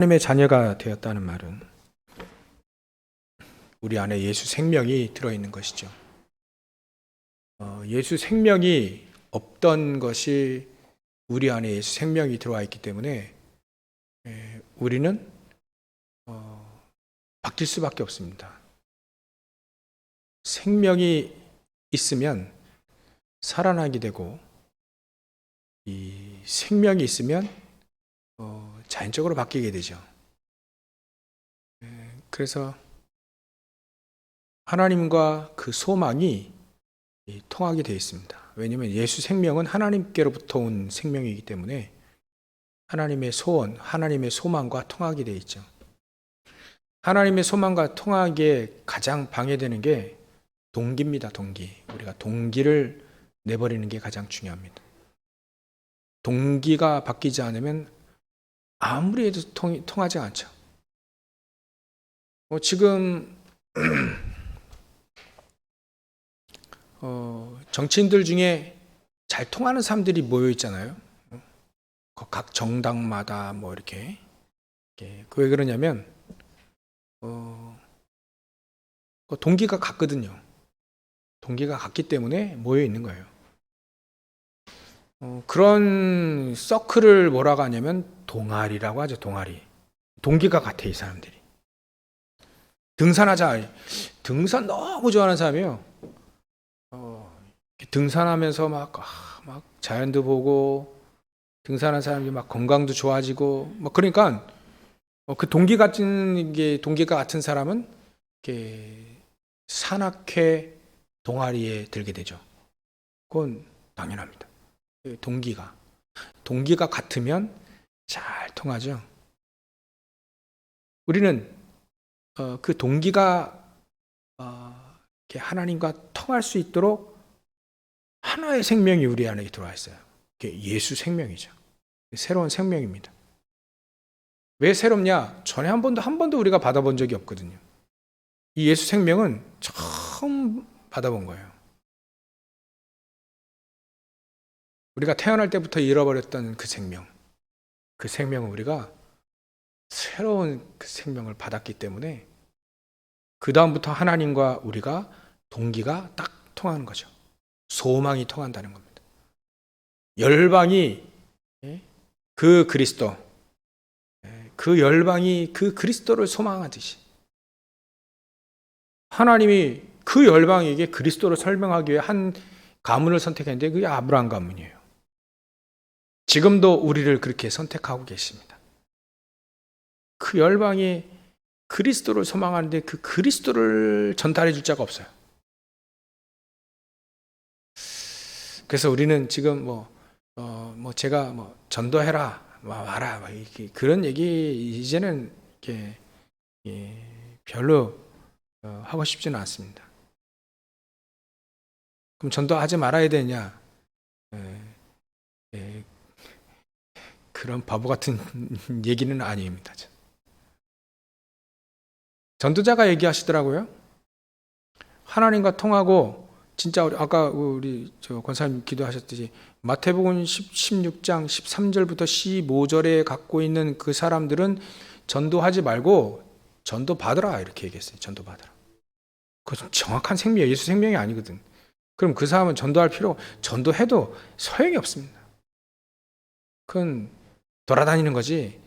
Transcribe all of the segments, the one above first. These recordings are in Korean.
하나님의 자녀가 되었다는 말은 우리 안에 예수 생명이 들어있는 것이죠. 예수 생명이 없던 것이 우리 안에 예수 생명이 들어와 있기 때문에 우리는 바뀔 수밖에 없습니다. 생명이 있으면 살아나게 되고, 이 생명이 있으면 자연적으로 바뀌게 되죠. 그래서 하나님과 그 소망이 통하게 되어 있습니다. 왜냐하면 예수 생명은 하나님께로부터 온 생명이기 때문에 하나님의 소원, 하나님의 소망과 통하게 되어 있죠. 하나님의 소망과 통하기에 가장 방해되는 게 동기입니다. 동기. 우리가 동기를 내버리는 게 가장 중요합니다. 동기가 바뀌지 않으면 아무리 해도 통하지 않죠. 지금 정치인들 중에 잘 통하는 사람들이 모여 있잖아요. 각 정당마다 뭐 이렇게. 왜 그러냐면 동기가 같거든요. 동기가 같기 때문에 모여 있는 거예요. 그런 서클을 뭐라고 하냐면 동아리라고 하죠. 동아리. 동기가 같아, 이 사람들이. 등산하자. 등산 너무 좋아하는 사람이에요. 등산하면서 막 자연도 보고, 등산하는 사람이 막 건강도 좋아지고, 그러니까 그 동기가 같은 사람은 이렇게 산악회 동아리에 들게 되죠. 그건 당연합니다. 동기가 같으면 잘 통하죠. 우리는 그 동기가 하나님과 통할 수 있도록 하나의 생명이 우리 안에 들어와 있어요. 그게 예수 생명이죠. 새로운 생명입니다. 왜 새롭냐? 전에 한 번도 우리가 받아본 적이 없거든요. 이 예수 생명은 처음 받아본 거예요. 우리가 태어날 때부터 잃어버렸던 그 생명은 우리가 새로운 그 생명을 받았기 때문에 그 다음부터 하나님과 우리가 동기가 딱 통하는 거죠. 소망이 통한다는 겁니다. 열방이 그 그리스도, 그 열방이 그 그리스도를 소망하듯이 하나님이 그 열방에게 그리스도를 설명하기 위해 한 가문을 선택했는데 그게 아브라함 가문이에요. 지금도 우리를 그렇게 선택하고 계십니다. 그 열방이 그리스도를 소망하는데 그 그리스도를 전달해 줄 자가 없어요. 그래서 우리는 지금 제가 전도해라, 와라, 그런 얘기 이제는 별로 하고 싶지는 않습니다. 그럼 전도하지 말아야 되냐? 그런 바보 같은 얘기는 아닙니다. 전도자가 얘기하시더라고요. 하나님과 통하고 진짜 아까 우리 권사님 기도하셨듯이 마태복음 16장 13절부터 15절에 갖고 있는 그 사람들은 전도하지 말고 전도 받으라 이렇게 얘기했어요. 전도 받으라. 그건 정확한 생명이에요. 예수 생명이 아니거든. 그럼 그 사람은 전도해도 소용이 없습니다. 그건 돌아다니는 거지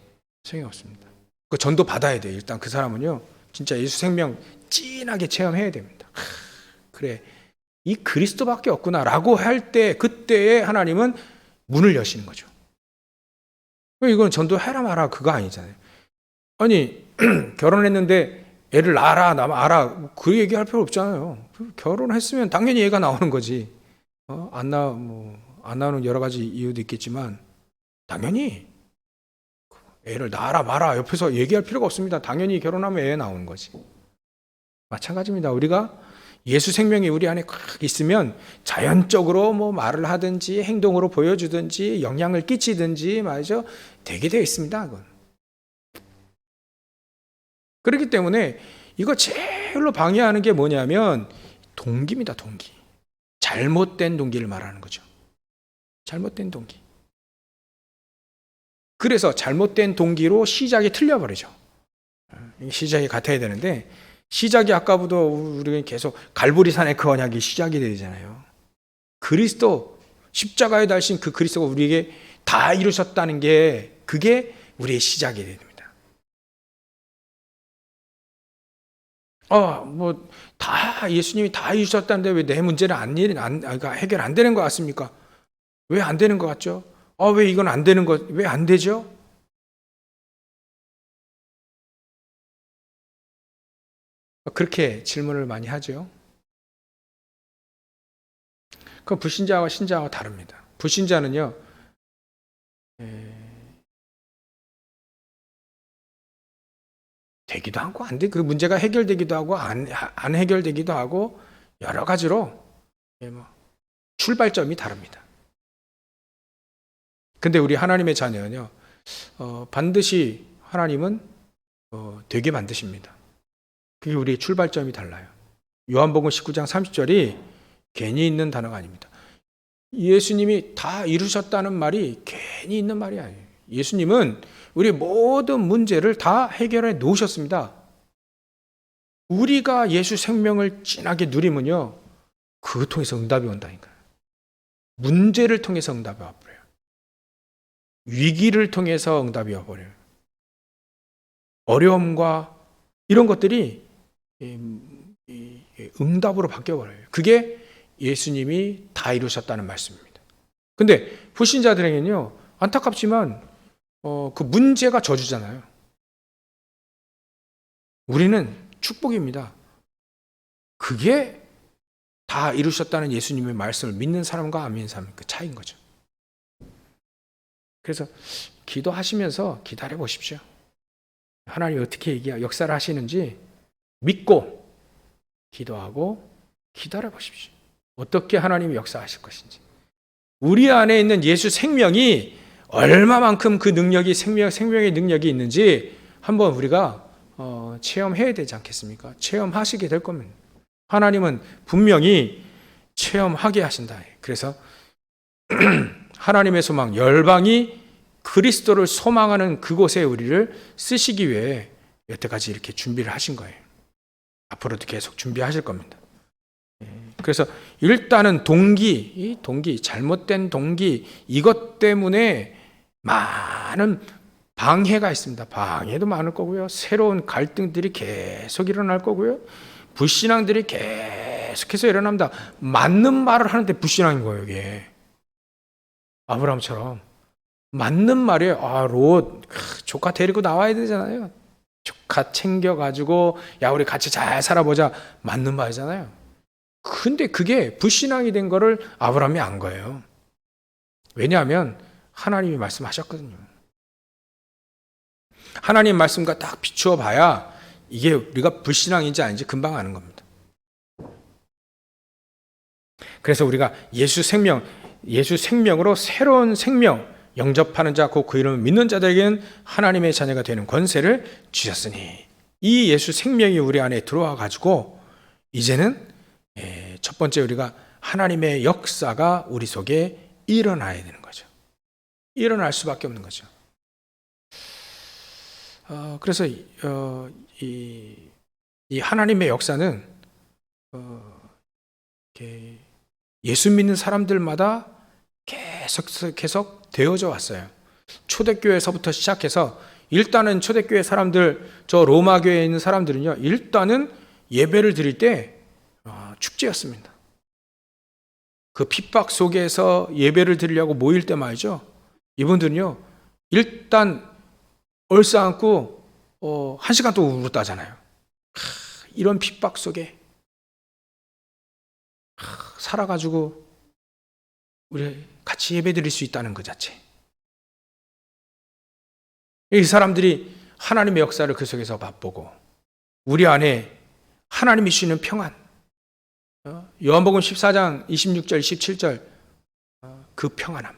소용이 없습니다. 그 전도 받아야 돼요. 일단 그 사람은요. 진짜 예수 생명 진하게 체험해야 됩니다. 그래, 이 그리스도밖에 없구나라고 할 때 그때에 하나님은 문을 여시는 거죠. 이건 전도해라 마라 그거 아니잖아요. 아니 결혼했는데 애를 낳아라 그 얘기할 필요 없잖아요. 결혼했으면 당연히 애가 나오는 거지. 안 나오는 여러 가지 이유도 있겠지만 당연히 애를 낳아라 마라 옆에서 얘기할 필요가 없습니다. 당연히 결혼하면 애 나오는 거지. 마찬가지입니다. 우리가 예수 생명이 우리 안에 꽉 있으면 자연적으로 말을 하든지 행동으로 보여주든지 영향을 끼치든지 말이죠. 되게 되어 있습니다. 그건. 그렇기 때문에 이거 제일로 방해하는 게 뭐냐면 동기입니다. 동기. 잘못된 동기를 말하는 거죠. 잘못된 동기. 그래서 잘못된 동기로 시작이 틀려버리죠. 시작이 같아야 되는데 시작이 아까부터 우리가 계속 갈보리산의 그 언약이 시작이 되잖아요. 그리스도 십자가에 달신 그 그리스도가 우리에게 다 이루셨다는 게 그게 우리의 시작이 됩니다. 다 예수님이 다 이루셨다는데 왜 내 문제는 해결 안 되는 것 같습니까? 왜 안 되는 것 같죠? 왜 이건 안 되는 것, 왜 안 되죠? 그렇게 질문을 많이 하죠. 그 불신자와 신자와 다릅니다. 불신자는요, 되기도 하고 안 돼. 그 문제가 해결되기도 하고 안 해결되기도 하고 여러 가지로 출발점이 다릅니다. 근데 우리 하나님의 자녀는요, 반드시 하나님은 되게 만드십니다. 그게 우리 출발점이 달라요. 요한복음 19장 30절이 괜히 있는 단어가 아닙니다. 예수님이 다 이루셨다는 말이 괜히 있는 말이 아니에요. 예수님은 우리 모든 문제를 다 해결해 놓으셨습니다. 우리가 예수 생명을 진하게 누리면요, 그거 통해서 응답이 온다니까요. 문제를 통해서 응답이 와버려요. 위기를 통해서 응답이 와버려요. 어려움과 이런 것들이 응답으로 바뀌어버려요. 그게 예수님이 다 이루셨다는 말씀입니다. 근데 불신자들에게는요, 안타깝지만 그 문제가 저주잖아요. 우리는 축복입니다. 그게 다 이루셨다는 예수님의 말씀을 믿는 사람과 안 믿는 사람의 그 차이인 거죠. 그래서 기도하시면서 기다려 보십시오. 하나님이 어떻게 역사를 하시는지 믿고 기도하고 기다려 보십시오. 어떻게 하나님이 역사하실 것인지. 우리 안에 있는 예수 생명이 얼마만큼 그 능력이 생명의 능력이 있는지 한번 우리가 체험해야 되지 않겠습니까? 체험하시게 될 겁니다. 하나님은 분명히 체험하게 하신다. 그래서 하나님의 소망, 열방이 그리스도를 소망하는 그곳에 우리를 쓰시기 위해 여태까지 이렇게 준비를 하신 거예요. 앞으로도 계속 준비하실 겁니다. 그래서 일단은 동기, 잘못된 동기, 이것 때문에 많은 방해가 있습니다. 방해도 많을 거고요. 새로운 갈등들이 계속 일어날 거고요. 불신앙들이 계속해서 일어납니다. 맞는 말을 하는데 불신앙인 거예요, 이게. 아브라함처럼. 맞는 말이에요. 롯, 조카 데리고 나와야 되잖아요. 조카 챙겨가지고, 야, 우리 같이 잘 살아보자. 맞는 말이잖아요. 근데 그게 불신앙이 된 거를 아브라함이 안 거예요. 왜냐하면 하나님이 말씀하셨거든요. 하나님 말씀과 딱 비추어 봐야 이게 우리가 불신앙인지 아닌지 금방 아는 겁니다. 그래서 우리가 예수 생명으로 새로운 생명 영접하는 자, 곧 그 이름을 믿는 자들에게는 하나님의 자녀가 되는 권세를 주셨으니, 이 예수 생명이 우리 안에 들어와 가지고 이제는 첫 번째 우리가 하나님의 역사가 우리 속에 일어나야 되는 거죠. 일어날 수밖에 없는 거죠. 그래서 이 하나님의 역사는 예수 믿는 사람들마다 계속 되어져 왔어요. 초대교회에서부터 시작해서 일단은 초대교회 사람들, 저 로마 교회에 있는 사람들은요, 일단은 예배를 드릴 때 축제였습니다. 그 핍박 속에서 예배를 드리려고 모일 때 말이죠, 이분들은요 일단 얼싸안고 1시간 동안 울었다잖아요. 이런 핍박 속에 살아가지고 우리 같이 예배 드릴 수 있다는 것 자체, 이 사람들이 하나님의 역사를 그 속에서 맛보고 우리 안에 하나님이 주시는 평안, 요한복음 14장 26절 27절 그 평안함,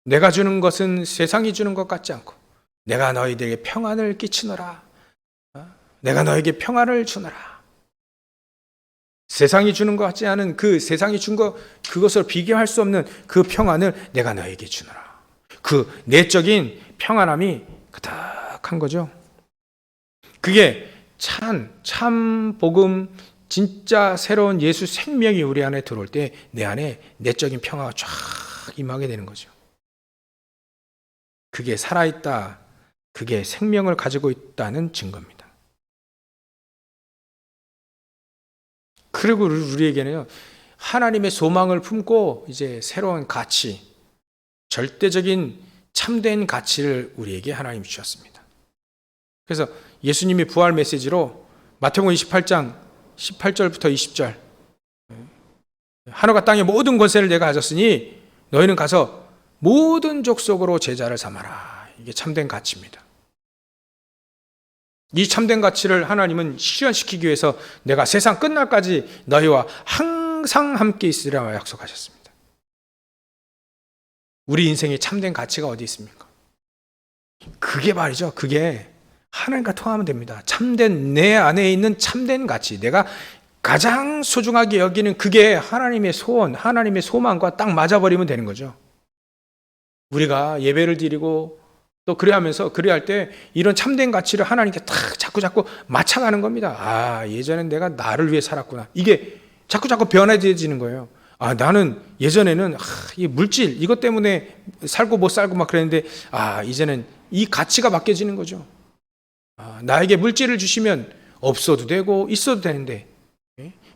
내가 주는 것은 세상이 주는 것 같지 않고 내가 너희들에게 평안을 끼치노라, 내가 너에게 평안을 주노라. 세상이 주는 것 같지 않은 그 세상이 준 것, 그것을 비교할 수 없는 그 평안을 내가 너에게 주노라. 그 그 내적인 평안함이 가득한 거죠. 그게 참 복음, 진짜 새로운 예수 생명이 우리 안에 들어올 때 내 안에 내적인 평화가 쫙 임하게 되는 거죠. 그게 살아있다, 그게 생명을 가지고 있다는 증거입니다. 그리고 우리에게는요, 하나님의 소망을 품고 이제 새로운 가치, 절대적인 참된 가치를 우리에게 하나님이 주셨습니다. 그래서 예수님이 부활 메시지로 마태복음 28장 18절부터 20절, 하늘과 땅의 모든 권세를 내가 가졌으니 너희는 가서 모든 족속으로 제자를 삼아라. 이게 참된 가치입니다. 이 참된 가치를 하나님은 실현시키기 위해서 내가 세상 끝날까지 너희와 항상 함께 있으리라 약속하셨습니다. 우리 인생에 참된 가치가 어디 있습니까? 그게 말이죠. 그게 하나님과 통하면 됩니다. 참된 내 안에 있는 참된 가치, 내가 가장 소중하게 여기는 그게 하나님의 소원, 하나님의 소망과 딱 맞아버리면 되는 거죠. 우리가 예배를 드리고 또 그래하면서 그래할 때 이런 참된 가치를 하나님께 탁 자꾸 맞춰가는 겁니다. 아, 예전엔 내가 나를 위해 살았구나. 이게 자꾸 변해지는 거예요. 아, 나는 예전에는 이 물질 이것 때문에 살고 못 살고 막 그랬는데 이제는 이 가치가 바뀌어지는 거죠. 나에게 물질을 주시면 없어도 되고 있어도 되는데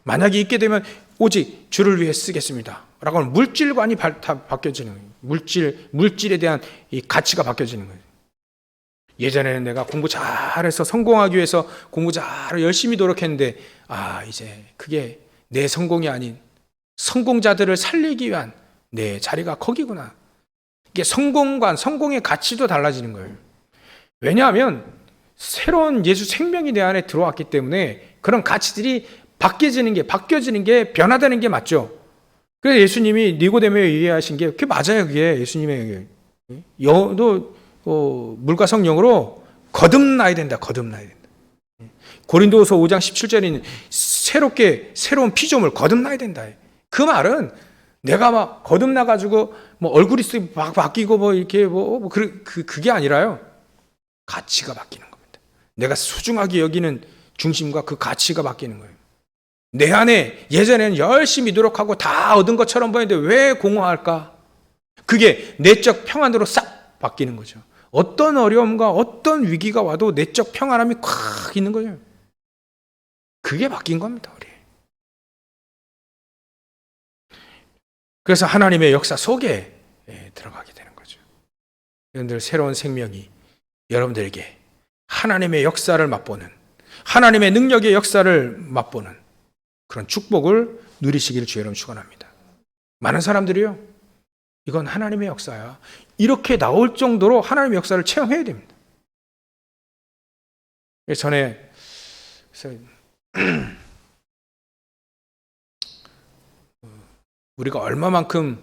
만약에 있게 되면 오직 주를 위해 쓰겠습니다 라고 하는 물질관이 다 바뀌어지는 거예요. 물질에 대한 이 가치가 바뀌어지는 거예요. 예전에는 내가 공부 잘해서 성공하기 위해서 공부 잘 열심히 노력했는데 이제 그게 내 성공이 아닌 성공자들을 살리기 위한 내 자리가 거기구나. 이게 성공관, 성공의 가치도 달라지는 거예요. 왜냐하면 새로운 예수 생명이 내 안에 들어왔기 때문에 그런 가치들이 바뀌어지는 게 변화되는 게 맞죠. 그래서 예수님이 니고데모에 얘기하신 게 그게 맞아요. 그게 예수님의 영도 물과 성령으로 거듭나야 된다. 고린도후서 5장 17절에는 새로운 피조물 거듭나야 된다. 그 말은 내가 막 거듭나 가지고 뭐 얼굴이 막 바뀌고 뭐 이렇게 그게 아니라요. 가치가 바뀌는 겁니다. 내가 소중하게 여기는 중심과 그 가치가 바뀌는 거예요. 내 안에 예전에는 열심히 노력하고 다 얻은 것처럼 보이는데 왜 공허할까? 그게 내적 평안으로 싹 바뀌는 거죠. 어떤 어려움과 어떤 위기가 와도 내적 평안함이 콱 있는 거예요. 그게 바뀐 겁니다, 우리. 그래서 하나님의 역사 속에 들어가게 되는 거죠. 여러분들 새로운 생명이 여러분들에게 하나님의 역사를 맛보는, 하나님의 능력의 역사를 맛보는 그런 축복을 누리시기를 주의 이름으로 축원합니다. 많은 사람들이요, 이건 하나님의 역사야, 이렇게 나올 정도로 하나님의 역사를 체험해야 됩니다. 전에 우리가 얼마만큼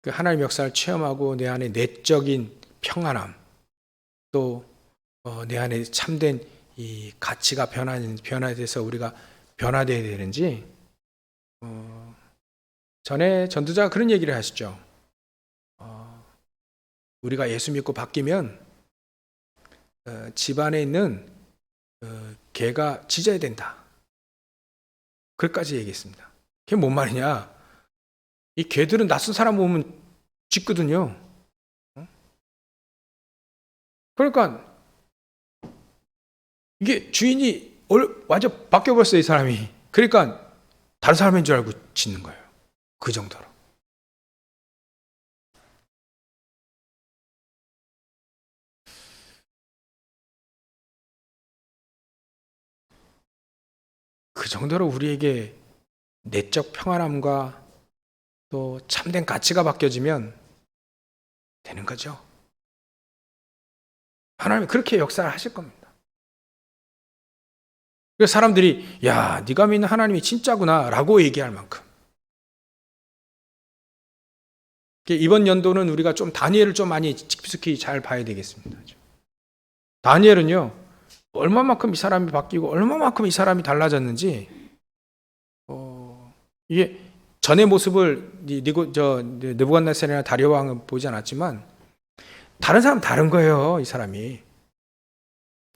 그 하나님의 역사를 체험하고 내 안에 내적인 평안함, 또 내 안에 참된 이 가치가 변화돼서 우리가 변화되어야 되는지, 전에 전도자가 그런 얘기를 하시죠. 우리가 예수 믿고 바뀌면 집안에 있는 개가 짖어야 된다. 그까지 얘기했습니다. 그게 뭔 말이냐? 이 개들은 낯선 사람 보면 짖거든요. 그러니까 이게 주인이 완전 바뀌어버렸어요, 이 사람이. 그러니까 다른 사람인 줄 알고 짖는 거예요. 그 정도로. 그 정도로 우리에게 내적 평안함과 또 참된 가치가 바뀌어지면 되는 거죠. 하나님이 그렇게 역사를 하실 겁니다. 그래서 사람들이 야, 네가 믿는 하나님이 진짜구나 라고 얘기할 만큼. 이번 연도는 우리가 좀 다니엘을 좀 많이 깊숙이 잘 봐야 되겠습니다. 다니엘은요, 얼마만큼 이 사람이 바뀌고 얼마만큼 이 사람이 달라졌는지, 이게 전의 모습을 느부갓네살이나 다리오 왕은 보지 않았지만 다른 사람 다른 거예요. 이 사람이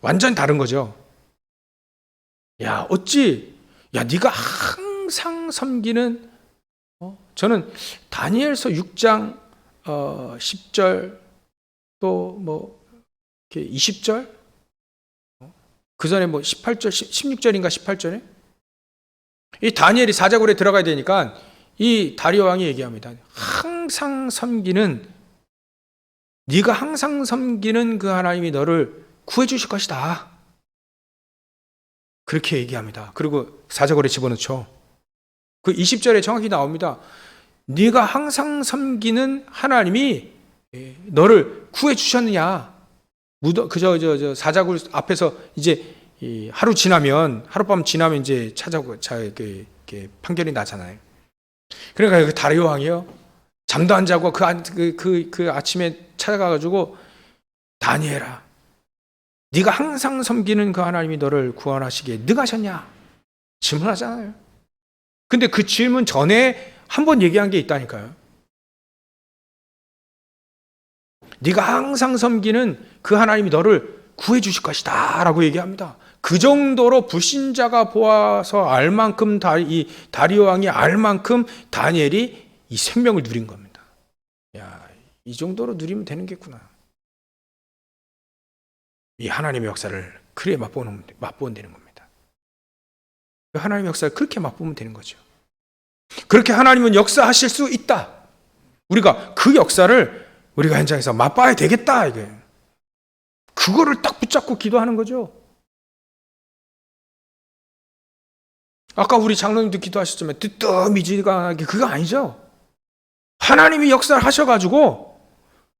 완전 다른 거죠. 야, 어찌 네가 항상 섬기는 저는 다니엘서 6장 10절 또 뭐 20절 그 전에 뭐 18절 16절인가 18절에 이 다니엘이 사자굴에 들어가야 되니까 이 다리오 왕이 얘기합니다. 네가 항상 섬기는 그 하나님이 너를 구해 주실 것이다. 그렇게 얘기합니다. 그리고 사자굴에 집어넣죠. 그 20절에 정확히 나옵니다. 네가 항상 섬기는 하나님이 너를 구해 주셨느냐? 저 사자굴 앞에서 이제 하룻밤 지나면 이제 이렇게 판결이 나잖아요. 그러니까 그 다리오 왕이요, 잠도 안 자고 그 아침에 찾아가가지고 다니엘아, 네가 항상 섬기는 그 하나님이 너를 구원하시기에 능하셨냐? 질문하잖아요. 근데 그 질문 전에 한 번 얘기한 게 있다니까요. 네가 항상 섬기는 그 하나님이 너를 구해 주실 것이다 라고 얘기합니다. 그 정도로 불신자가 보아서 알 만큼 이 다리오 왕이 알 만큼 다니엘이 이 생명을 누린 겁니다. 야, 이 정도로 누리면 되는 겠구나. 이 하나님의 역사를 그래 맛보면 되는 겁니다. 하나님의 역사를 그렇게 맛보면 되는 거죠. 그렇게 하나님은 역사하실 수 있다. 우리가 그 역사를 우리가 현장에서 맛봐야 되겠다. 이게 그거를 딱 붙잡고 기도하는 거죠. 아까 우리 장로님도 기도하셨지만 뜨뜻미지근하게 그거 아니죠. 하나님이 역사를 하셔가지고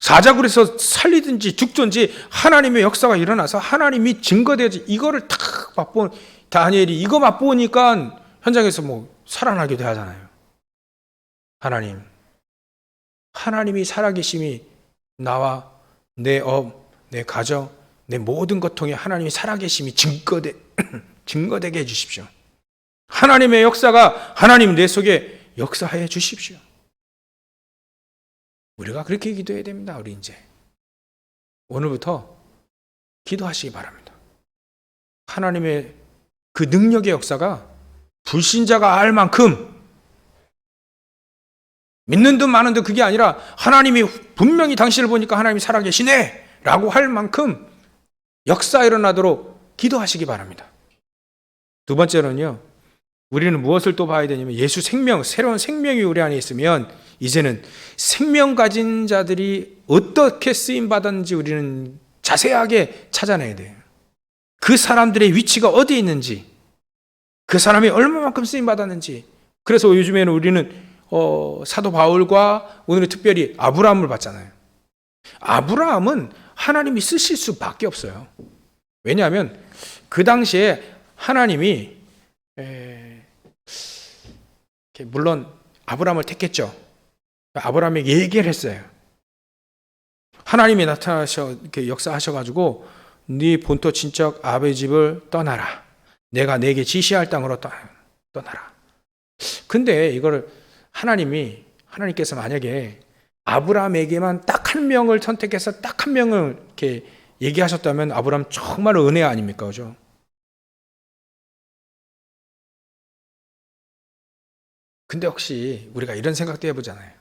사자굴에서 살리든지 죽든지 하나님의 역사가 일어나서 하나님이 증거되지 이거를 탁 맛본 다니엘이 이거 맛보니까 현장에서 뭐 살아나기도 하잖아요. 하나님이 살아계심이 나와 내 내 가정, 내 모든 것 통해 하나님이 살아계심이 증거되게 해주십시오. 하나님의 역사가 하나님 내 속에 역사해 주십시오. 우리가 그렇게 기도해야 됩니다. 우리 이제 오늘부터 기도하시기 바랍니다. 하나님의 그 능력의 역사가 불신자가 알 만큼 믿는 듯 마는 듯 그게 아니라 하나님이 분명히 당신을 보니까 하나님이 살아계시네 라고 할 만큼 역사 일어나도록 기도하시기 바랍니다. 두 번째로는요, 우리는 무엇을 또 봐야 되냐면 예수 생명, 새로운 생명이 우리 안에 있으면 이제는 생명 가진 자들이 어떻게 쓰임 받았는지 우리는 자세하게 찾아내야 돼요. 그 사람들의 위치가 어디에 있는지, 그 사람이 얼마만큼 쓰임 받았는지. 그래서 요즘에는 우리는 사도 바울과 오늘은 특별히 아브라함을 봤잖아요. 아브라함은 하나님이 쓰실 수밖에 없어요. 왜냐하면 그 당시에 하나님이 물론 아브라함을 택했죠. 아브라함에게 얘기를 했어요. 하나님이 나타나셔 이렇게 역사하셔가지고 네 본토 친척 아버지 집을 떠나라. 내가 내게 지시할 땅으로 떠나라. 근데 이거를 하나님께서 만약에 아브라함에게만 딱 한 명을 선택해서 딱 한 명을 이렇게 얘기하셨다면 아브라함 정말 은혜 아닙니까? 그죠? 근데 혹시 우리가 이런 생각도 해보잖아요.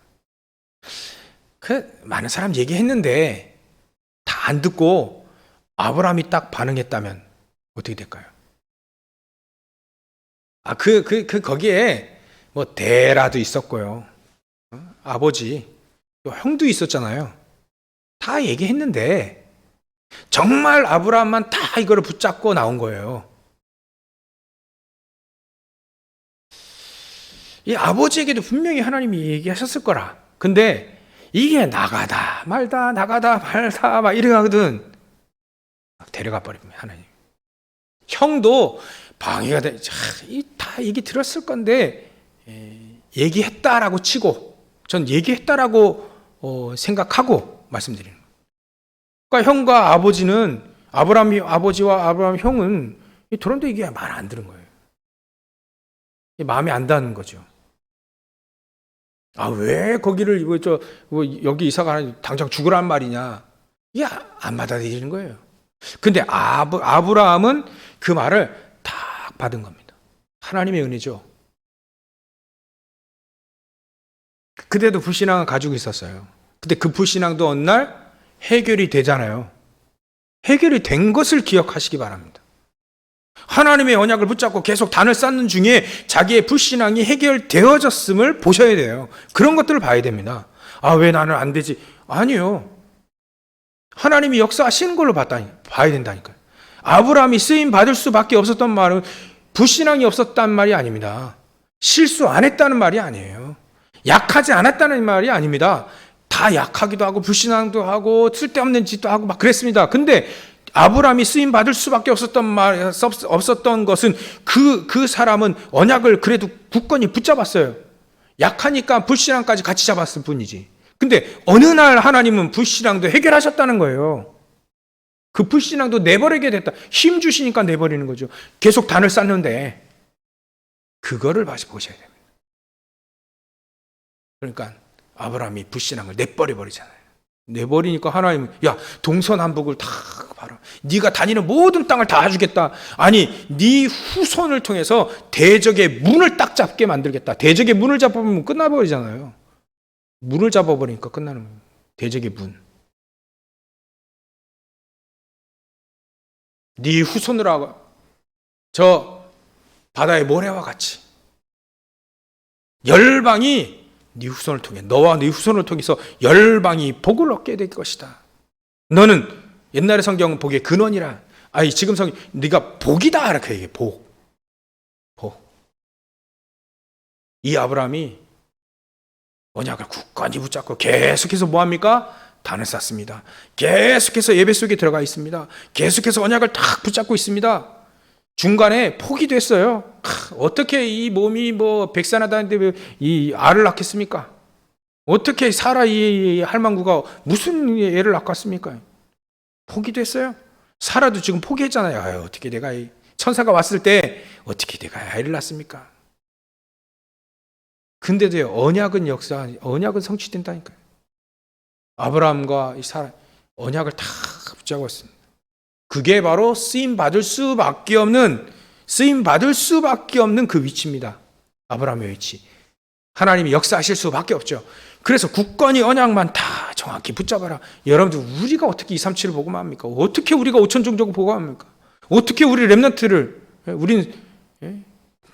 많은 사람 얘기했는데 다 안 듣고 아브라함이 딱 반응했다면 어떻게 될까요? 거기에 뭐 데라도 있었고요. 아버지, 또 형도 있었잖아요. 다 얘기했는데 정말 아브라함만 다 이거를 붙잡고 나온 거예요. 이 아버지에게도 분명히 하나님이 얘기하셨을 거라. 근데 이게 나가다 말다 막 이래가거든. 데려가 버립니다, 하나님. 형도 방해가 돼. 다 얘기 들었을 건데 얘기했다라고 치고 전 얘기했다라고 생각하고 말씀드리는 거예요. 그러니까 형과 아버지는 아브라함 아버지와 아브라함 형은 도론도 얘기 말 안 들은 거예요. 마음에 안 닿는 거죠. 왜 거기를 여기 이사가 당장 죽으란 말이냐? 이게 안 받아들이는 거예요. 근데 아브라함은 그 말을 딱 받은 겁니다. 하나님의 은혜죠. 그때도 불신앙을 가지고 있었어요. 근데 그 불신앙도 어느 날 해결이 되잖아요. 해결이 된 것을 기억하시기 바랍니다. 하나님의 언약을 붙잡고 계속 단을 쌓는 중에 자기의 불신앙이 해결되어졌음을 보셔야 돼요. 그런 것들을 봐야 됩니다. 아, 왜 나는 안 되지? 아니요. 하나님이 역사하시는 걸로 봐야 된다니까요. 아브라함이 쓰임 받을 수밖에 없었던 말은 불신앙이 없었단 말이 아닙니다. 실수 안 했다는 말이 아니에요. 약하지 않았다는 말이 아닙니다. 다 약하기도 하고 불신앙도 하고 쓸데없는 짓도 하고 막 그랬습니다. 근데 아브라함이 쓰임 받을 수밖에 없었던 것은 그 사람은 언약을 그래도 굳건히 붙잡았어요. 약하니까 불신앙까지 같이 잡았을 뿐이지. 근데 어느 날 하나님은 불신앙도 해결하셨다는 거예요. 그 불신앙도 내버리게 됐다. 힘 주시니까 내버리는 거죠. 계속 단을 쌓는데 그거를 보셔야 됩니다. 그러니까 아브라함이 불신앙을 내버려버리잖아요. 내버리니까 하나님은 야, 동서남북을 다 봐라. 네가 다니는 모든 땅을 다 주겠다. 아니, 네 후손을 통해서 대적의 문을 딱 잡게 만들겠다. 대적의 문을 잡으면 끝나버리잖아요. 문을 잡아버리니까 끝나는 거예요. 대적의 문. 네 후손을 하고 저 바다의 모래와 같이 열방이 네 후손을 통해 너와 네 후손을 통해서 열방이 복을 얻게 될 것이다. 너는 옛날의 성경은 복의 근원이라. 아니 지금 성경 네가 복이다 이렇게 얘기해. 복. 이 아브라함이 언약을 굳건히 붙잡고 계속해서 뭐합니까? 단을 쌓습니다. 계속해서 예배 속에 들어가 있습니다. 계속해서 언약을 탁 붙잡고 있습니다. 중간에 포기도 했어요. 어떻게 이 몸이 백산하다는데 이 알을 낳겠습니까? 어떻게 사라 이 할망구가 무슨 애를 낳겠습니까? 포기도 했어요. 사라도 지금 포기했잖아요. 아유, 어떻게 내가 천사가 왔을 때 어떻게 내가 아이를 낳습니까? 근데도요, 언약은 성취된다니까요. 아브라함과 이 사람 언약을 다 붙잡고 있습니다. 그게 바로 쓰임 받을 수밖에 없는 그 위치입니다. 아브라함의 위치. 하나님이 역사하실 수밖에 없죠. 그래서 굳건히 언약만 다 정확히 붙잡아라. 여러분들 우리가 어떻게 237을 보고만 합니까? 어떻게 우리가 5천 종족을 보고합니까? 어떻게 우리 렘넌트를 우리는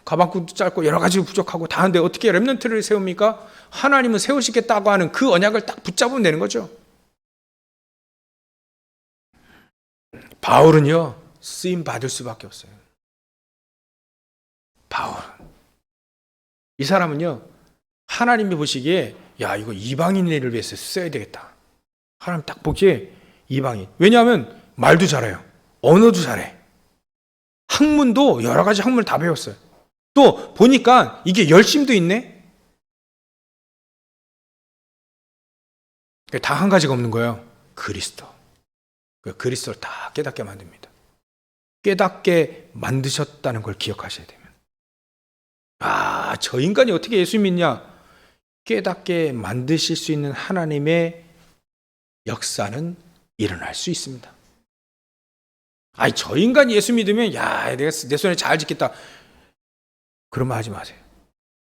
가방끈도 짧고 여러 가지 부족하고 다 하는데 어떻게 렘넌트를 세웁니까? 하나님은 세우시겠다고 하는 그 언약을 딱 붙잡으면 되는 거죠. 바울은요, 쓰임 받을 수밖에 없어요. 바울. 이 사람은요, 하나님이 보시기에, 야, 이거 이방인을 위해서 써야 되겠다. 하나님 딱 보기에 이방인. 왜냐하면 말도 잘해요. 언어도 잘해. 학문도 여러 가지 학문을 다 배웠어요. 또 보니까 이게 열심도 있네? 다 한 가지가 없는 거예요. 그리스도. 그리스도를 다 깨닫게 만듭니다. 깨닫게 만드셨다는 걸 기억하셔야 됩니다. 아, 저 인간이 어떻게 예수 믿냐? 깨닫게 만드실 수 있는 하나님의 역사는 일어날 수 있습니다. 아니, 저 인간이 예수 믿으면 야, 내가 내 손에 잘 짓겠다. 그런 말 하지 마세요.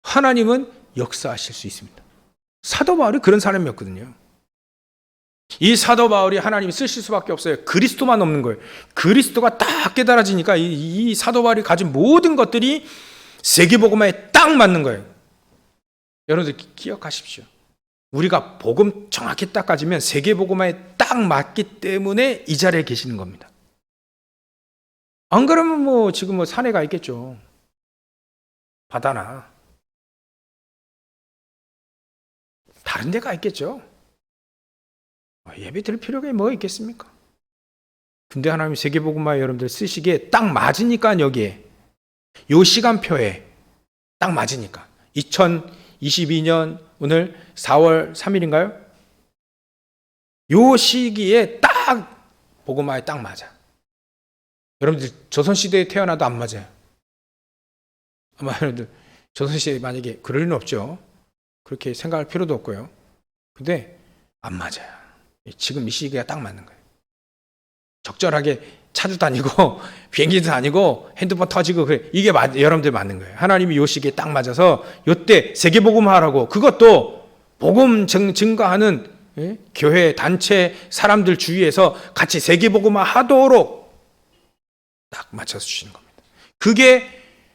하나님은 역사하실 수 있습니다. 사도 바울이 그런 사람이었거든요. 이 사도 바울이 하나님이 쓰실 수밖에 없어요. 그리스도만 없는 거예요. 그리스도가 딱 깨달아지니까 이 사도 바울이 가진 모든 것들이 세계복음화에 딱 맞는 거예요. 여러분들 기억하십시오. 우리가 복음 정확히 딱 가지면 세계복음화에 딱 맞기 때문에 이 자리에 계시는 겁니다. 안 그러면 지금 산에 가 있겠죠. 바다나 다른 데 가 있겠죠. 예배 드릴 필요가 뭐 있겠습니까? 근데 하나님 세계복음화 여러분들 쓰시기에 딱 맞으니까 여기에 요 시간표에 딱 맞으니까 2022년 오늘 4월 3일인가요? 요 시기에 딱 복음화에 딱 맞아. 여러분들 조선시대에 태어나도 안 맞아요. 아마 여러분들 조선시대에 만약에 그럴 리는 없죠. 그렇게 생각할 필요도 없고요. 근데 안 맞아요. 지금 이 시기가 딱 맞는 거예요. 적절하게 차도 다니고 비행기도 다니고 핸드폰 터지고 그래. 이게 여러분들 맞는 거예요. 하나님이 요 시기에 딱 맞아서 요때 세계복음화하라고, 그것도 복음 증거하는 교회 단체 사람들 주위에서 같이 세계복음화 하도록 딱 맞춰서 주시는 겁니다. 그게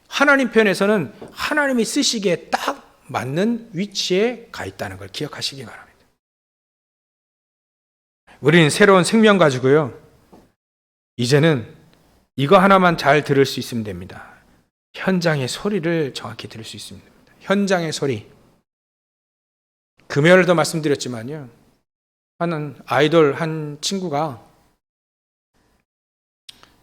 하나님 편에서는 하나님이 쓰시기에 딱 맞는 위치에 가 있다는 걸 기억하시기 바랍니다. 우리는 새로운 생명 가지고요, 이제는 이거 하나만 잘 들을 수 있으면 됩니다. 현장의 소리를 정확히 들을 수 있으면 됩니다. 현장의 소리. 금요일에도 말씀드렸지만요, 한 아이돌 한 친구가,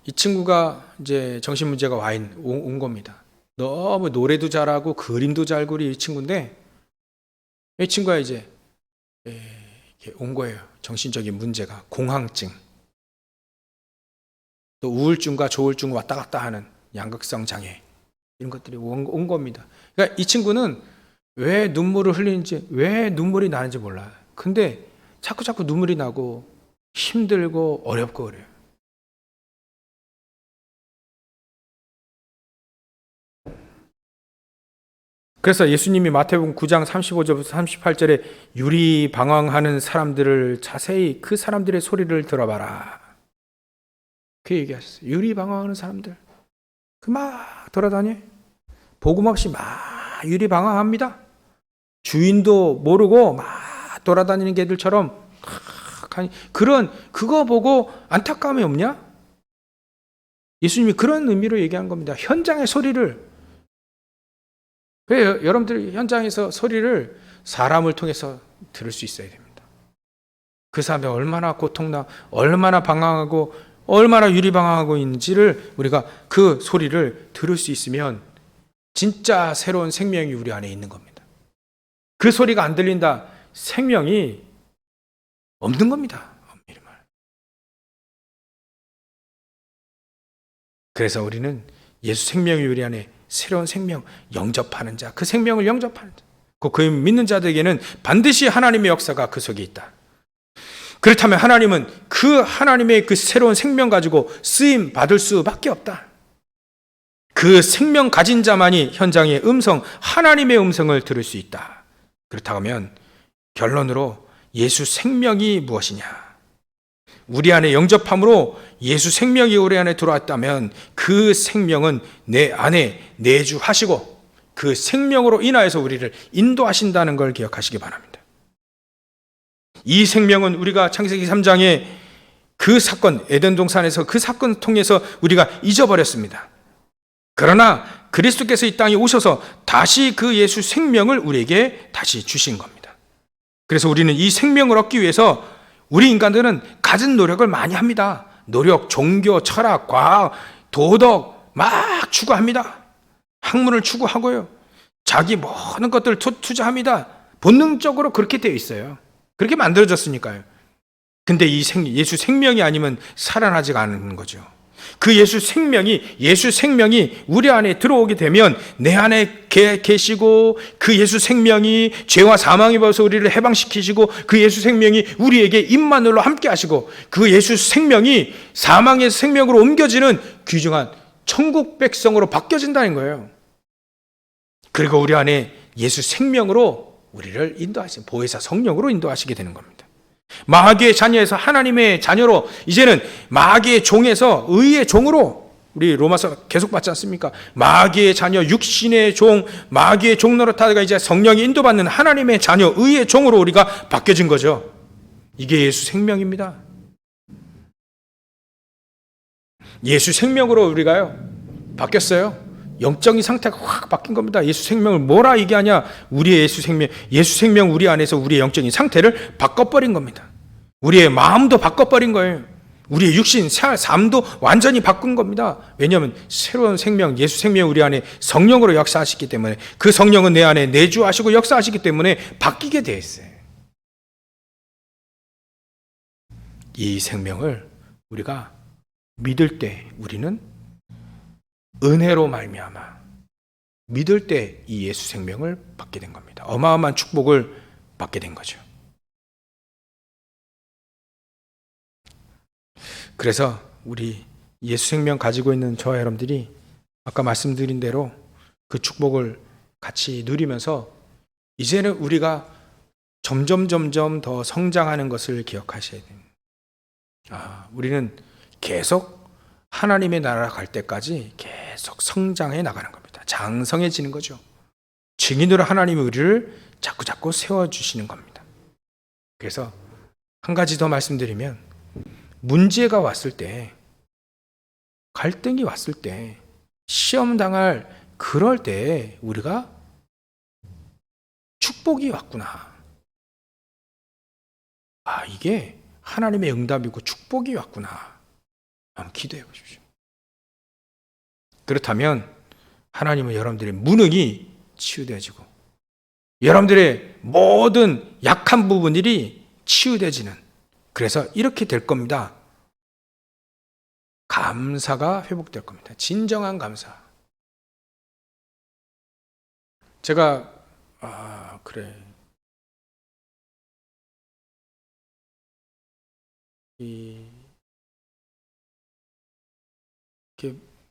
이 친구가 이제 정신문제가 온 겁니다. 너무 노래도 잘하고 그림도 잘 그리 이 친구인데, 이 친구가 이제 온 거예요. 정신적인 문제가, 공황증, 또 우울증과 조울증 왔다 갔다 하는 양극성 장애, 이런 것들이 온 겁니다. 그러니까 이 친구는 왜 눈물을 흘리는지, 왜 눈물이 나는지 몰라요. 근데 자꾸 눈물이 나고 힘들고 어렵고 그래요. 그래서 예수님이 마태복음 9장 35절부터 38절에 유리방황하는 사람들을 자세히, 그 사람들의 소리를 들어봐라, 그 얘기하셨어요. 유리방황하는 사람들, 그 막 돌아다녀, 복음 없이 막 유리방황합니다. 주인도 모르고 막 돌아다니는 개들처럼 그거 보고 안타까움이 없냐? 예수님이 그런 의미로 얘기한 겁니다. 현장의 소리를. 왜 여러분들이 현장에서 소리를 사람을 통해서 들을 수 있어야 됩니다. 그 사람이 얼마나 고통나, 얼마나 방황하고 얼마나 유리방황하고 있는지를 우리가 그 소리를 들을 수 있으면 진짜 새로운 생명이 우리 안에 있는 겁니다. 그 소리가 안 들린다, 생명이 없는 겁니다. 그래서 우리는 예수 생명이 우리 안에 새로운 생명 영접하는 자, 그 생명을 영접하는 자, 그 믿는 자들에게는 반드시 하나님의 역사가 그 속에 있다. 그렇다면 하나님은 그 하나님의 그 새로운 생명 가지고 쓰임 받을 수밖에 없다. 그 생명 가진 자만이 현장의 음성, 하나님의 음성을 들을 수 있다. 그렇다고 하면 결론으로 예수 생명이 무엇이냐? 우리 안에 영접함으로 예수 생명이 우리 안에 들어왔다면 그 생명은 내 안에 내주하시고 그 생명으로 인하여서 우리를 인도하신다는 걸 기억하시기 바랍니다. 이 생명은 우리가 창세기 3장에 그 사건, 에덴 동산에서 그 사건을 통해서 우리가 잊어버렸습니다. 그러나 그리스도께서 이 땅에 오셔서 다시 그 예수 생명을 우리에게 다시 주신 겁니다. 그래서 우리는 이 생명을 얻기 위해서 우리 인간들은 갖은 노력을 많이 합니다. 노력, 종교, 철학, 과학, 도덕 막 추구합니다. 학문을 추구하고요, 자기 모든 것들을 투자합니다. 본능적으로 그렇게 되어 있어요. 그렇게 만들어졌으니까요. 근데 이 예수 생명이 아니면 살아나지가 않는 거죠. 그 예수 생명이 우리 안에 들어오게 되면 내 안에 계시고, 그 예수 생명이 죄와 사망에 벌써 우리를 해방시키시고, 그 예수 생명이 우리에게 임마누엘로 함께 하시고, 그 예수 생명이 사망에서 생명으로 옮겨지는 귀중한 천국 백성으로 바뀌어진다는 거예요. 그리고 우리 안에 예수 생명으로 우리를 인도하시는 보혜사 성령으로 인도하시게 되는 겁니다. 마귀의 자녀에서 하나님의 자녀로, 이제는 마귀의 종에서 의의 종으로, 우리 로마서 계속 봤지 않습니까? 마귀의 자녀, 육신의 종, 마귀의 종 노릇하다가 이제 성령이 인도받는 하나님의 자녀, 의의 종으로 우리가 바뀌어진 거죠. 이게 예수 생명입니다. 예수 생명으로 우리가요 바뀌었어요. 영적인 상태가 확 바뀐 겁니다. 예수 생명을 뭐라 얘기하냐? 우리의 예수 생명 우리 안에서 우리의 영적인 상태를 바꿔버린 겁니다. 우리의 마음도 바꿔버린 거예요. 우리의 육신, 삶도 완전히 바꾼 겁니다. 왜냐하면 새로운 생명, 예수 생명 우리 안에 성령으로 역사하시기 때문에, 그 성령은 내 안에 내주하시고 역사하시기 때문에 바뀌게 되어 있어요. 이 생명을 우리가 믿을 때, 우리는 은혜로 말미암아 믿을 때 이 예수 생명을 받게 된 겁니다. 어마어마한 축복을 받게 된 거죠. 그래서 우리 예수 생명 가지고 있는 저와 여러분들이 아까 말씀드린 대로 그 축복을 같이 누리면서 이제는 우리가 점점 더 성장하는 것을 기억하셔야 됩니다. 우리는 계속 하나님의 나라 갈 때까지 계속 성장해 나가는 겁니다. 장성해지는 거죠. 증인으로 하나님이 우리를 자꾸 세워주시는 겁니다. 그래서 한 가지 더 말씀드리면, 문제가 왔을 때, 갈등이 왔을 때, 시험 당할 그럴 때 우리가 축복이 왔구나. 이게 하나님의 응답이고 축복이 왔구나. 한번 기도해 보십시오. 그렇다면 하나님은 여러분들의 무능이 치유되어지고 여러분들의 모든 약한 부분들이 치유되어지는, 그래서 이렇게 될 겁니다. 감사가 회복될 겁니다. 진정한 감사. 제가 그래, 이렇게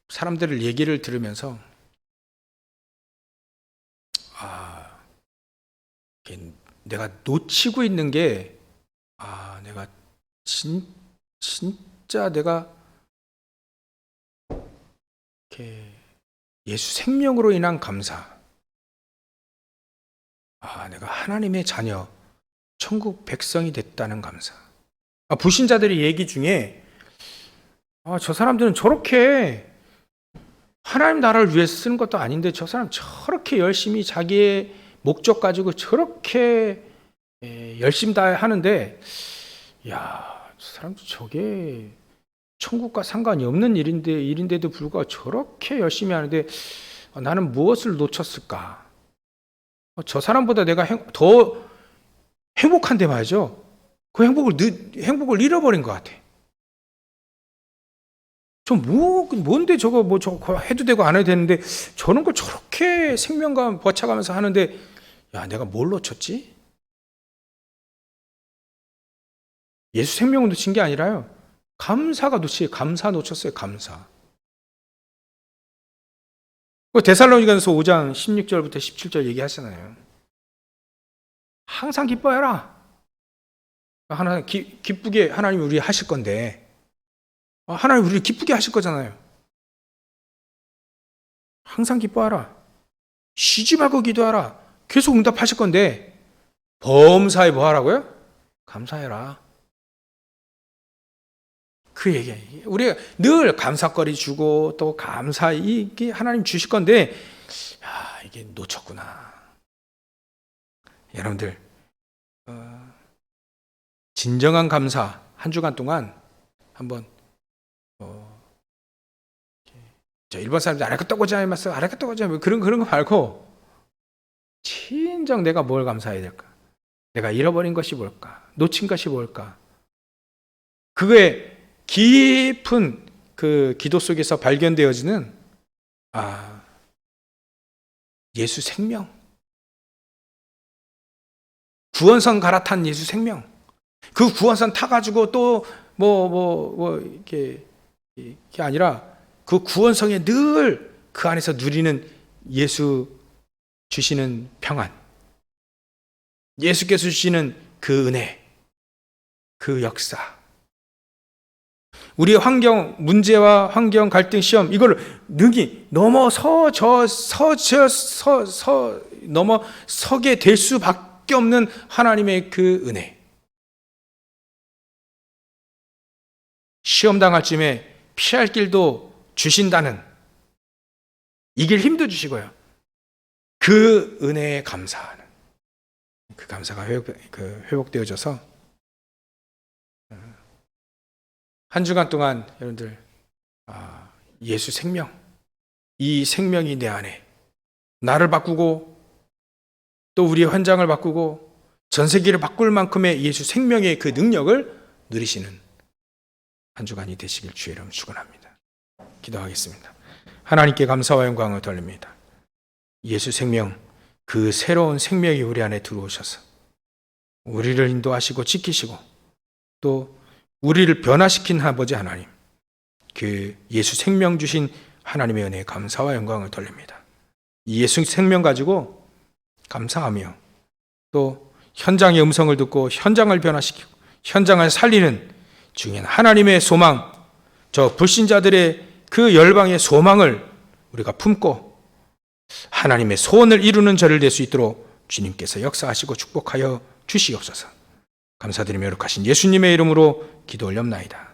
사람들을 얘기를 들으면서 내가 놓치고 있는 게, 내가 진짜 내가 이렇게 예수 생명으로 인한 감사, 내가 하나님의 자녀, 천국 백성이 됐다는 감사. 불신자들의 얘기 중에 저 사람들은 저렇게 하나님 나라를 위해서 쓰는 것도 아닌데 저 사람 저렇게 열심히 자기의 목적 가지고 저렇게 열심히 다 하는데, 저 사람도 저게 천국과 상관이 없는 일인데도 불구하고 저렇게 열심히 하는데 나는 무엇을 놓쳤을까? 저 사람보다 내가 더 행복한데 말이죠. 그 행복을 잃어버린 것 같아. 뭔데 저거 해도 되고 안 해도 되는데 저런 걸 저렇게 생명감 버쳐가면서 하는데, 내가 뭘 놓쳤지? 예수 생명을 놓친 게 아니라요, 감사 놓쳤어요. 감사. 데살로니가서 5장 16절부터 17절 얘기하잖아요. 항상 기뻐해라. 하나님 기쁘게 하나님이 우리 하실 건데, 하나님 우리를 기쁘게 하실 거잖아요. 항상 기뻐하라. 쉬지 말고 기도하라. 계속 응답하실 건데 범사에 뭐 하라고요? 감사해라. 그 얘기예요. 우리가 늘 감사거리 주고 또 감사, 이게 하나님 주실 건데 이게 놓쳤구나. 여러분들 진정한 감사 한 주간 동안 한번 일본 사람들 아라카토고자이마스 그런 거 말고 진정 내가 뭘 감사해야 될까? 내가 잃어버린 것이 뭘까? 놓친 것이 뭘까? 그거에 깊은 그 기도 속에서 발견되어지는 예수 생명, 구원선 갈아탄 예수 생명, 그 구원선 타가지고 또 이게 아니라 그 구원성에 늘 그 안에서 누리는 예수 주시는 평안, 예수께서 주시는 그 은혜, 그 역사, 우리의 환경, 문제와 환경, 갈등, 시험, 이걸 능히 넘어서게 될 수밖에 없는 하나님의 그 은혜. 시험 당할 쯤에 피할 길도 주신다는, 이길 힘도 주시고요. 그 은혜에 감사하는, 그 감사가 회복되어져서 한 주간 동안 여러분들 예수 생명, 이 생명이 내 안에 나를 바꾸고 또 우리의 환장을 바꾸고 전 세계를 바꿀 만큼의 예수 생명의 그 능력을 누리시는 한 주간이 되시길 주의 이름 축원합니다. 기도하겠습니다. 하나님께 감사와 영광을 돌립니다. 예수 생명, 그 새로운 생명이 우리 안에 들어오셔서 우리를 인도하시고 지키시고 또 우리를 변화시킨 아버지 하나님, 그 예수 생명 주신 하나님의 은혜에 감사와 영광을 돌립니다. 이 예수 생명 가지고 감사하며 또 현장의 음성을 듣고 현장을 변화시키고 현장을 살리는 중요한 하나님의 소망, 저 불신자들의 그 열방의 소망을 우리가 품고 하나님의 소원을 이루는 저를 될 수 있도록 주님께서 역사하시고 축복하여 주시옵소서. 감사드리며 거룩하신 예수님의 이름으로 기도 올렵나이다.